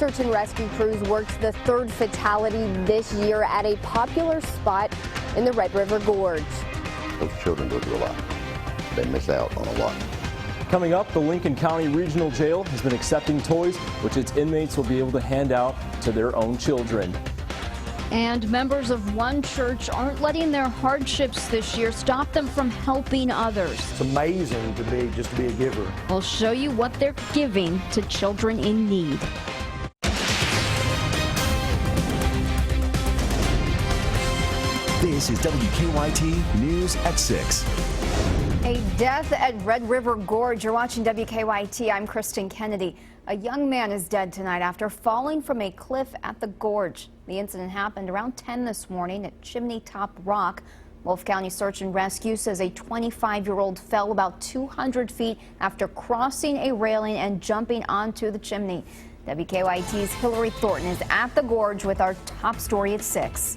Search and rescue crews worked the third fatality this year at a popular spot in the Red River Gorge. Those children go through a lot. They miss out on a lot. Coming up, the Lincoln County Regional Jail has been accepting toys which its inmates will be able to hand out to their own children. And members of one church aren't letting their hardships this year stop them from helping others. It's amazing to be a giver. We'll show you what they're giving to children in need. This is WKYT News at 6. A death at Red River Gorge. You're watching WKYT. I'm Kristen Kennedy. A young man is dead tonight after falling from a cliff at the gorge. The incident happened around 10 this morning at Chimney Top Rock. Wolf County Search and Rescue says a 25-year-old fell about 200 feet after crossing a railing and jumping onto the chimney. WKYT's Hillary Thornton is at the gorge with our top story at 6.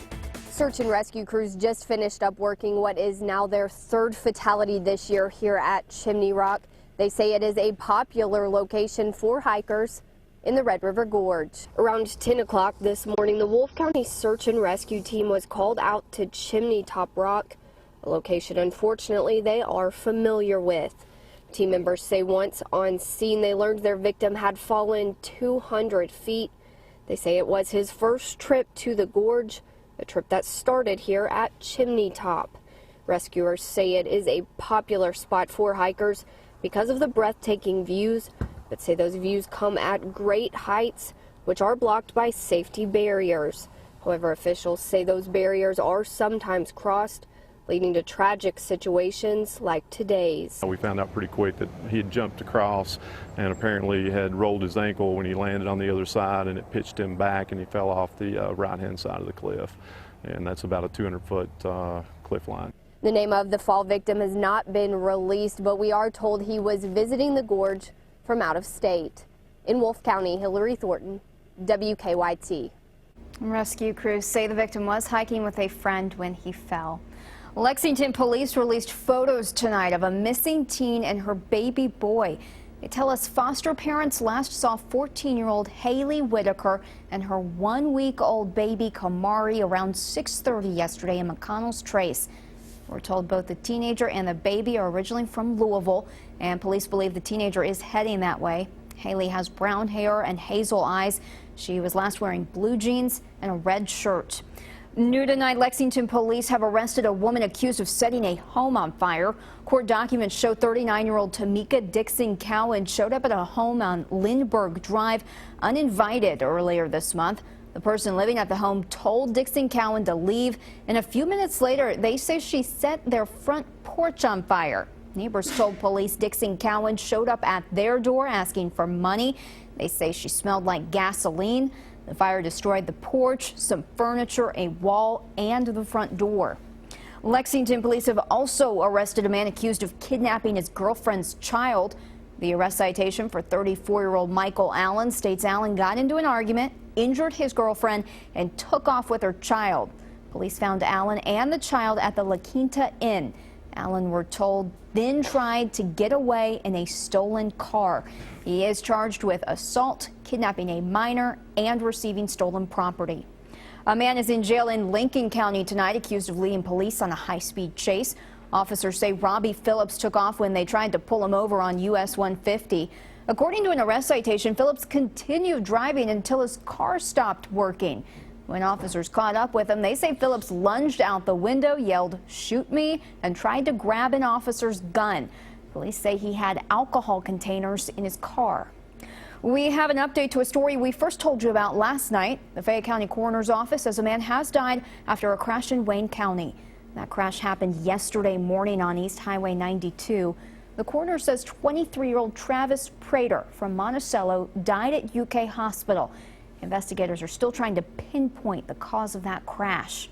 Search and rescue crews just finished up working what is now their third fatality this year here at Chimney Rock. They say it is a popular location for hikers in the Red River Gorge. Around 10 o'clock this morning, the Wolf County Search and Rescue team was called out to Chimney Top Rock, a location unfortunately they are familiar with. Team members say once on scene they learned their victim had fallen 200 feet. They say it was his first trip to the gorge, a trip that started here at Chimney Top. Rescuers say it is a popular spot for hikers because of the breathtaking views, but say those views come at great heights, which are blocked by safety barriers. However, officials say those barriers are sometimes crossed, leading to tragic situations like today's. We found out pretty quick that he had jumped across and apparently had rolled his ankle when he landed on the other side, and it pitched him back and he fell off the right-hand side of the cliff. And that's about a 200-foot cliff line. The name of the fall victim has not been released, but we are told he was visiting the gorge from out of state. In Wolf County, Hillary Thornton, WKYT. Rescue crews say the victim was hiking with a friend when he fell. Lexington police released photos tonight of a missing teen and her baby boy. They tell us foster parents last saw 14-year-old Haley Whitaker and her 1-week-old baby Kamari around 6:30 yesterday in McConnell's Trace. We're told both the teenager and the baby are originally from Louisville, and police believe the teenager is heading that way. Haley has brown hair and hazel eyes. She was last wearing blue jeans and a red shirt. New tonight, Lexington police have arrested a woman accused of setting a home on fire. Court documents show 39-year-old Tamika Dixon Cowan showed up at a home on Lindbergh Drive uninvited earlier this month. The person living at the home told Dixon Cowan to leave, and a few minutes later, they say she set their front porch on fire. Neighbors told police Dixon Cowan showed up at their door asking for money. They say she smelled like gasoline. The fire destroyed the porch, some furniture, a wall, and the front door. Lexington police have also arrested a man accused of kidnapping his girlfriend's child. The arrest citation for 34-year-old Michael Allen states Allen got into an argument, injured his girlfriend, and took off with her child. Police found Allen and the child at the La Quinta Inn. Allen, we're told, then tried to get away in a stolen car. He is charged with assault, kidnapping a minor, and receiving stolen property. A man is in jail in Lincoln County tonight accused of leading police on a high-speed chase. Officers say Robbie Phillips took off when they tried to pull him over on US 150. According to an arrest citation, Phillips continued driving until his car stopped working. When officers caught up with him, they say Phillips lunged out the window, yelled, "Shoot me," and tried to grab an officer's gun. Police say he had alcohol containers in his car. We have an update to a story we first told you about last night. The Fayette County Coroner's Office says a man has died after a crash in Wayne County. That crash happened yesterday morning on East Highway 92. The coroner says 23-year-old Travis Prater from Monticello died at UK Hospital. Investigators are still trying to pinpoint the cause of that crash.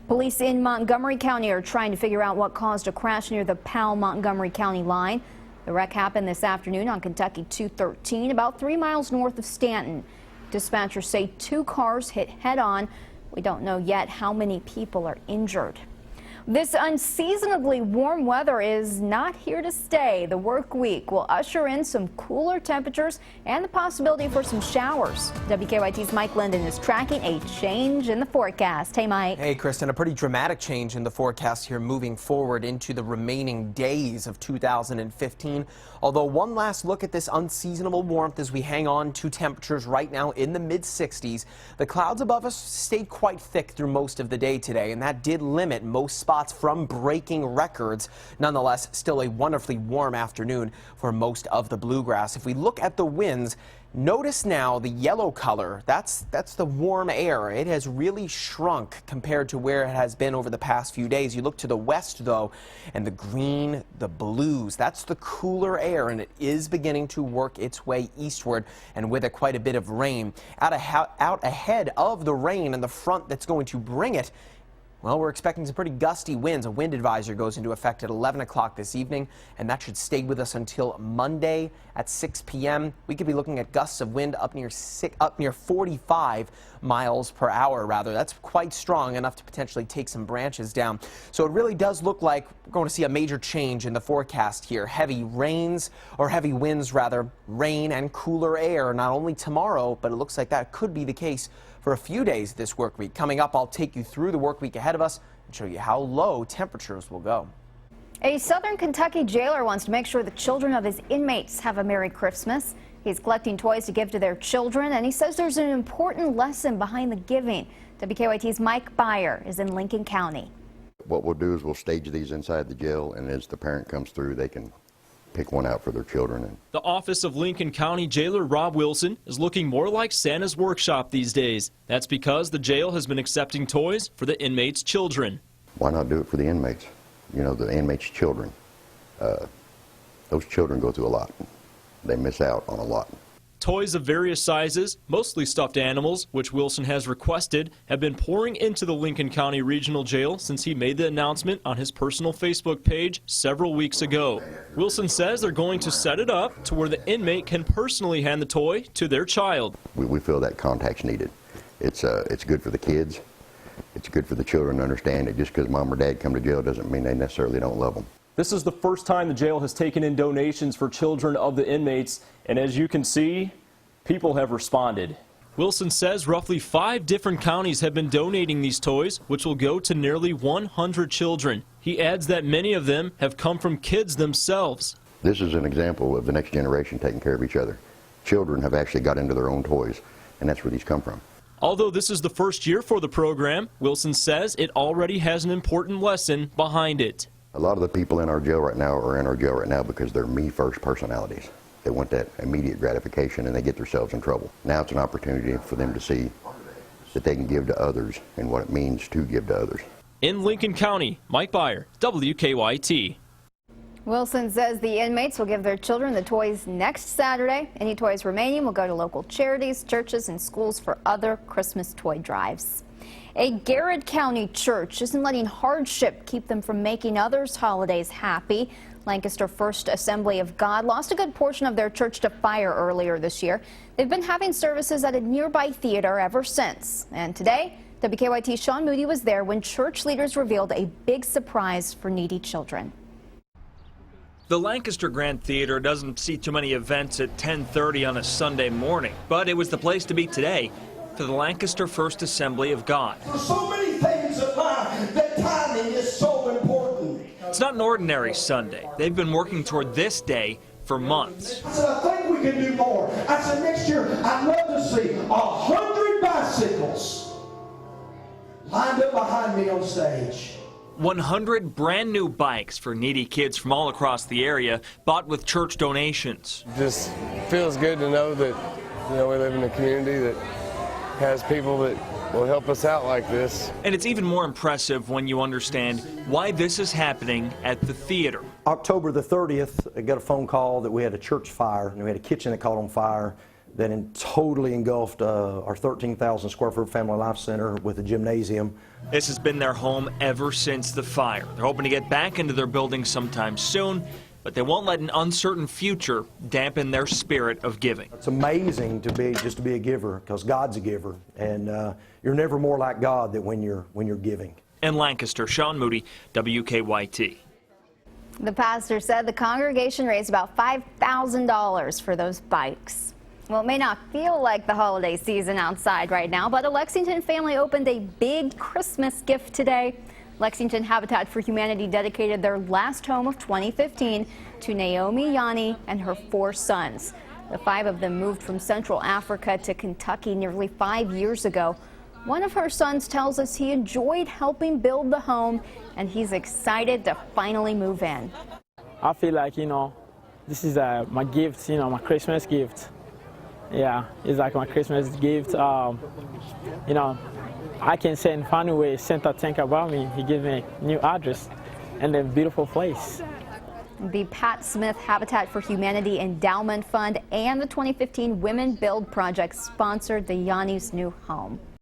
Police in Montgomery County are trying to figure out what caused a crash near the Powell-Montgomery County line. The wreck happened this afternoon on Kentucky 213, about 3 miles north of Stanton. Dispatchers say 2 cars hit head-on. We don't know yet how many people are injured. This unseasonably warm weather is not here to stay. The work week will usher in some cooler temperatures and the possibility for some showers. WKYT's Mike Linden is tracking a change in the forecast. Hey, Mike. Hey, Kristen, a pretty dramatic change in the forecast here moving forward into the remaining days of 2015. Although one last look at this unseasonable warmth as we hang on to temperatures right now in the mid-60s. The clouds above us stayed quite thick through most of the day today, and that did limit most spots from breaking records. Nonetheless, still a wonderfully warm afternoon for most of the bluegrass. If we look at the winds, notice now the yellow color. That's the warm air. It has really shrunk compared to where it has been over the past few days. You look to the west, though, and the green, the blues, that's the cooler air, and it is beginning to work its way eastward, and with it quite a bit of rain. Out ahead of the rain and the front that's going to bring it, well, we're expecting some pretty gusty winds. A wind advisory goes into effect at 11 o'clock this evening, and that should stay with us until Monday at 6 p.m. We could be looking at gusts of wind up near 45 miles per hour, rather. That's quite strong, enough to potentially take some branches down. So it really does look like we're going to see a major change in the forecast here. Heavy winds, rather, rain and cooler air, not only tomorrow, but it looks like that could be the case for a few days this work week. Coming up, I'll take you through the work week ahead of us and show you how low temperatures will go. A Southern Kentucky jailer wants to make sure the children of his inmates have a Merry Christmas. He's collecting toys to give to their children, and he says there's an important lesson behind the giving. WKYT's Mike Byer is in Lincoln County. What we'll do is we'll stage these inside the jail, and as the parent comes through, they can pick one out for their children. The office of Lincoln County Jailer Rob Wilson is looking more like Santa's workshop these days. That's because the jail has been accepting toys for the inmates' children. Why not do it for the inmates? You know, the inmates' children. Those children go through a lot. They miss out on a lot. Toys of various sizes, mostly stuffed animals, which Wilson has requested, have been pouring into the Lincoln County Regional Jail since he made the announcement on his personal Facebook page several weeks ago. Wilson says they're going to set it up to where the inmate can personally hand the toy to their child. We feel that contact's needed. It's good for the kids. It's good for the children to understand that just because mom or dad come to jail doesn't mean they necessarily don't love them. This is the first time the jail has taken in donations for children of the inmates, and as you can see, people have responded. Wilson says roughly 5 different counties have been donating these toys, which will go to nearly 100 children. He adds that many of them have come from kids themselves. This is an example of the next generation taking care of each other. Children have actually got into their own toys, and that's where these come from. Although this is the first year for the program, Wilson says it already has an important lesson behind it. A lot of the people in our jail right now are in our jail right now because they're me-first personalities. They want that immediate gratification, and they get themselves in trouble. Now it's an opportunity for them to see that they can give to others and what it means to give to others. In Lincoln County, Mike Byer, WKYT. Wilson says the inmates will give their children the toys next Saturday. Any toys remaining will go to local charities, churches, and schools for other Christmas toy drives. A Garrett County church isn't letting hardship keep them from making others' holidays happy. Lancaster First Assembly of God lost a good portion of their church to fire earlier this year. They've been having services at a nearby theater ever since. And today, WKYT's Sean Moody was there when church leaders revealed a big surprise for needy children. The Lancaster Grand Theater doesn't see too many events at 10:30 on a Sunday morning, but it was the place to be today for the Lancaster First Assembly of God. There's so many things in life that timing is so important. It's not an ordinary Sunday. They've been working toward this day for months. I said, I think we can do more. I said, next year, I'd love to see 100 bicycles lined up behind me on stage. 100 brand new bikes for needy kids from all across the area, bought with church donations. Just feels good to know that, we live in a community that has people that will help us out like this. And it's even more impressive when you understand why this is happening at the theater. October the 30th, I got a phone call that we had a church fire, and we had a kitchen that caught on fire that totally engulfed our 13,000 square foot Family Life Center with a gymnasium. This has been their home ever since the fire. They're hoping to get back into their building sometime soon, but they won't let an uncertain future dampen their spirit of giving. It's amazing to be a giver, because God's a giver, and you're never more like God than when you're giving. In Lancaster, Sean Moody, WKYT. The pastor said the congregation raised about $5,000 for those bikes. Well, it may not feel like the holiday season outside right now, but a Lexington family opened a big Christmas gift today. Lexington Habitat for Humanity dedicated their last home of 2015 to Naomi Yanni and her 4 sons. The 5 of them moved from Central Africa to Kentucky nearly 5 years ago. One of her sons tells us he enjoyed helping build the home, and he's excited to finally move in. I feel like, this is my gift, my Christmas gift. Yeah, it's like my Christmas gift. I can say in a funny way, Santa think about me. He gave me a new address and a beautiful place. The Pat Smith Habitat for Humanity Endowment Fund and the 2015 Women Build Project sponsored the Yanni's new home.